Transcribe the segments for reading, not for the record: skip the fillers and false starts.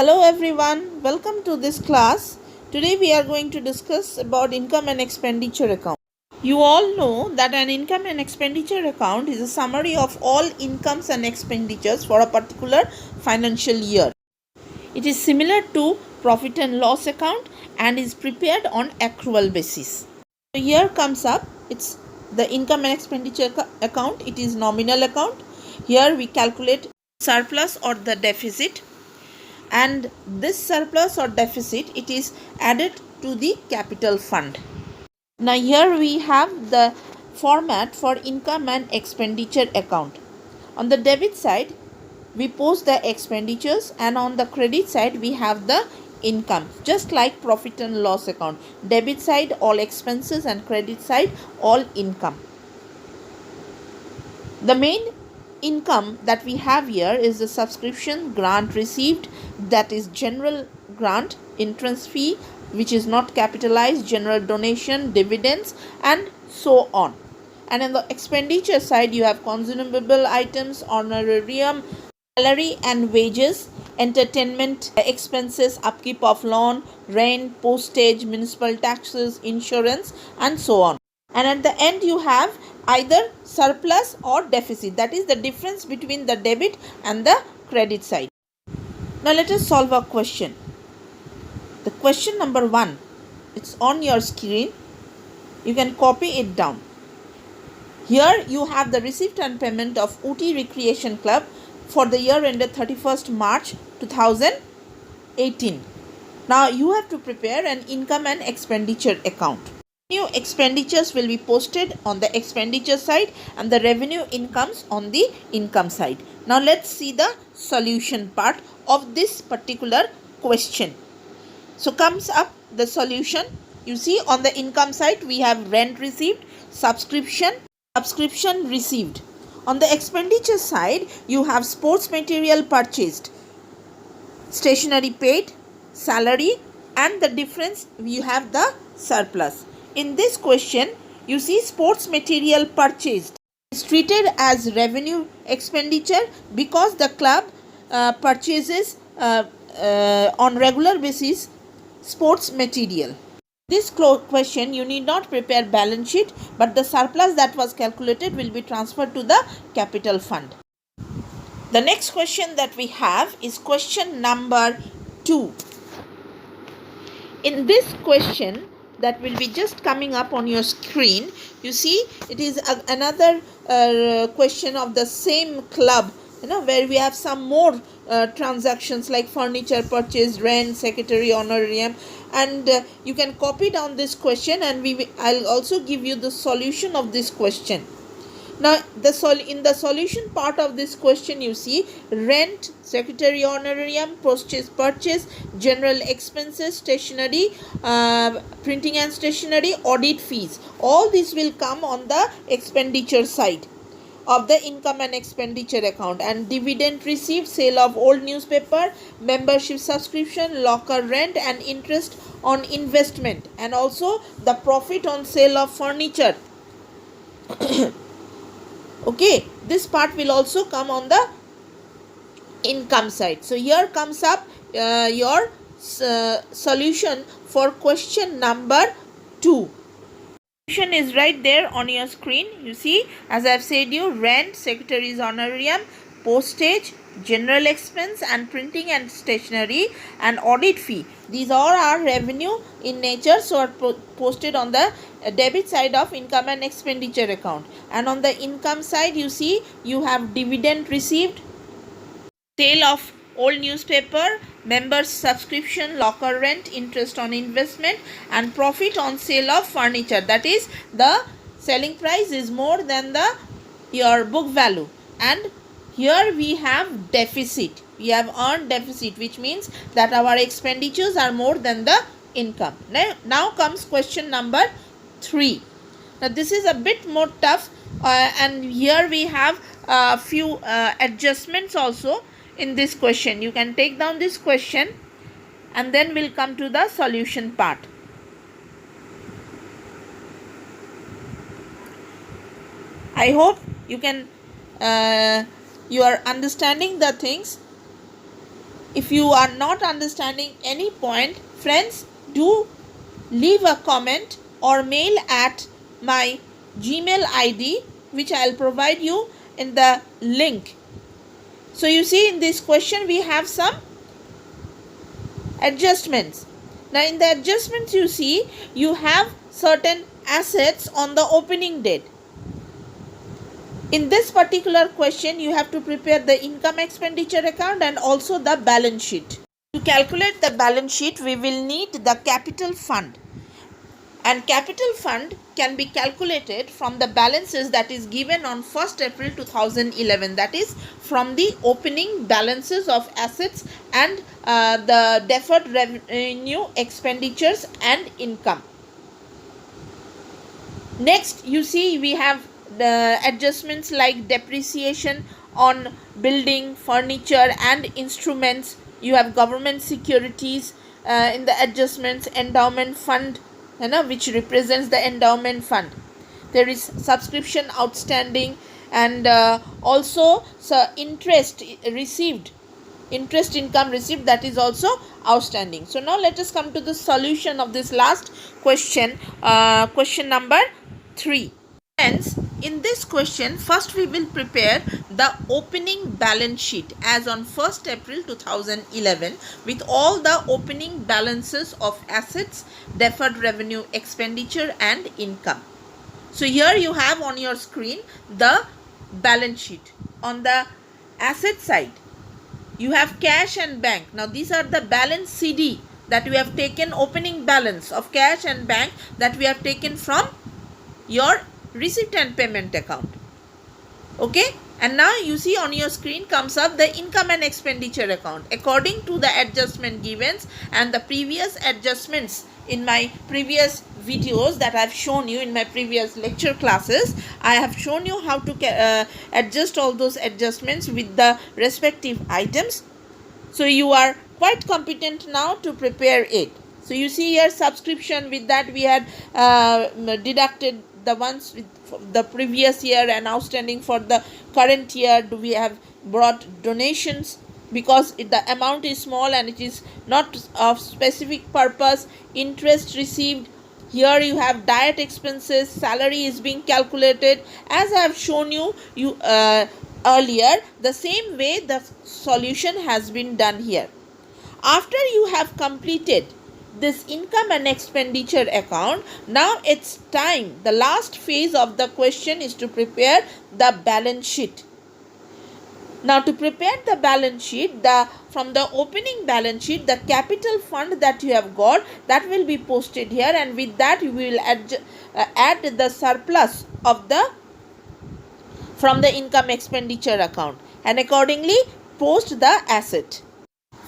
Hello everyone, welcome to this class. Today we are going to discuss about income and expenditure account. You all know that an income and expenditure account is a summary of all incomes and expenditures for a particular financial year. It is similar to profit and loss account and is prepared on accrual basis. So here comes up, it's the income and expenditure account. It is nominal account. Here we calculate surplus or the deficit, and this surplus or deficit, it is added to the capital fund. Now here we have the format for income and expenditure account. On the debit side we post the expenditures, and on the credit side we have the income, just like profit and loss account. Debit side all expenses and credit side all income. The main income that we have here is the subscription grant received, that is general grant, entrance fee which is not capitalized, general donation, dividends, and so on. And on the expenditure side you have consumable items, honorarium, salary and wages, entertainment expenses, upkeep of lawn, rent, postage, municipal taxes, insurance, and so on. And at the end you have either surplus or deficit, that is the difference between the debit and the credit side. Now let us solve a question. The question number 1, it's on your screen. You can copy it down. Here you have the receipt and payment of Ooty Recreation Club for the year ended 31st March 2018. Now you have to prepare an income and expenditure account. New expenditures will be posted on the expenditure side and the revenue incomes on the income side. Now let's see the solution part of this particular question. So comes up the solution. You see, on the income side we have rent received, subscription received. On the expenditure side you have sports material purchased, stationery paid, salary, and the difference you have the surplus. In this question you see sports material purchased is treated as revenue expenditure because the club purchases on regular basis sports material. This question you need not prepare balance sheet, but the surplus that was calculated will be transferred to the capital fund. The next question that we have is question number 2. In this question that will be just coming up on your screen, you see it is another question of the same club, where we have some more transactions like furniture purchase, rent, secretary honorarium, and you can copy down this question, and I'll also give you the solution of this question. Now in the solution part of this question you see rent, secretary honorarium, postage purchase, general expenses, stationery, printing and stationery, audit fees. All this will come on the expenditure side of the income and expenditure account. And dividend received, sale of old newspaper, membership subscription, locker rent, and interest on investment, and also the profit on sale of furniture. Okay, this part will also come on the income side. So here comes up your solution for question number 2. Solution is right there on your screen. You see, as I have said you, rent, secretary's honorarium, postage, general expense, and printing and stationery, and audit fee. These all are revenue in nature, so are posted on the debit side of income and expenditure account. And on the income side you see you have dividend received, sale of old newspaper, members subscription, locker rent, interest on investment, and profit on sale of furniture. That is, the selling price is more than your book value. And here we have deficit. We have earned deficit, which means that our expenditures are more than the income. Now comes question number 3. Now this is a bit more tough, and here we have a few adjustments also in this question. You can take down this question and then we'll come to the solution part. I hope you are understanding the things. If you are not understanding any point, friends, do leave a comment or mail at my Gmail ID, which I will provide you in the link. So you see, in this question we have some adjustments. Now in the adjustments, you see you have certain assets on the opening date. In this particular question, you have to prepare the income expenditure account and also the balance sheet. To calculate the balance sheet, we will need the capital fund. And capital fund can be calculated from the balances that is given on 1st April 2011. That is from the opening balances of assets and the deferred revenue, expenditures and income. Next, you see we have the adjustments like depreciation on building, furniture and instruments. You have government securities in the adjustments, endowment fund, which represents the endowment fund. There is subscription outstanding, and also interest income received, that is also outstanding. So now let us come to the solution of this last question, question number 3. Hence, in this question, first we will prepare the opening balance sheet as on 1st April 2011 with all the opening balances of assets, deferred revenue, expenditure and income. So here you have on your screen the balance sheet. On the asset side, you have cash and bank. Now these are the balance CD that we have taken, opening balance of cash and bank that we have taken from your receipt and payment account. Okay, and now you see on your screen comes up the income and expenditure account according to the adjustment given and the previous adjustments in my previous videos that I have shown you in my previous lecture classes. I have shown you how to adjust all those adjustments with the respective items. So you are quite competent now to prepare it. So you see here subscription, with that we had deducted the ones with the previous year and outstanding for the current year. Do we have brought donations because the amount is small and it is not of specific purpose. Interest received, here you have diet expenses, salary is being calculated as I have shown you earlier. The same way the solution has been done here. After you have completed this income and expenditure account, now it's time, the last phase of the question is to prepare the balance sheet. Now to prepare the balance sheet, from the opening balance sheet, the capital fund that you have got, that will be posted here, and with that you will add the surplus of from the income expenditure account and accordingly post the asset.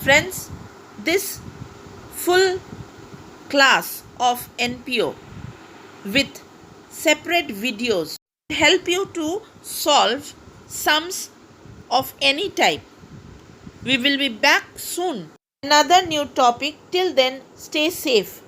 Friends, this full class of NPO with separate videos help you to solve sums of any type. We will be back soon. Another new topic. Till then, stay safe.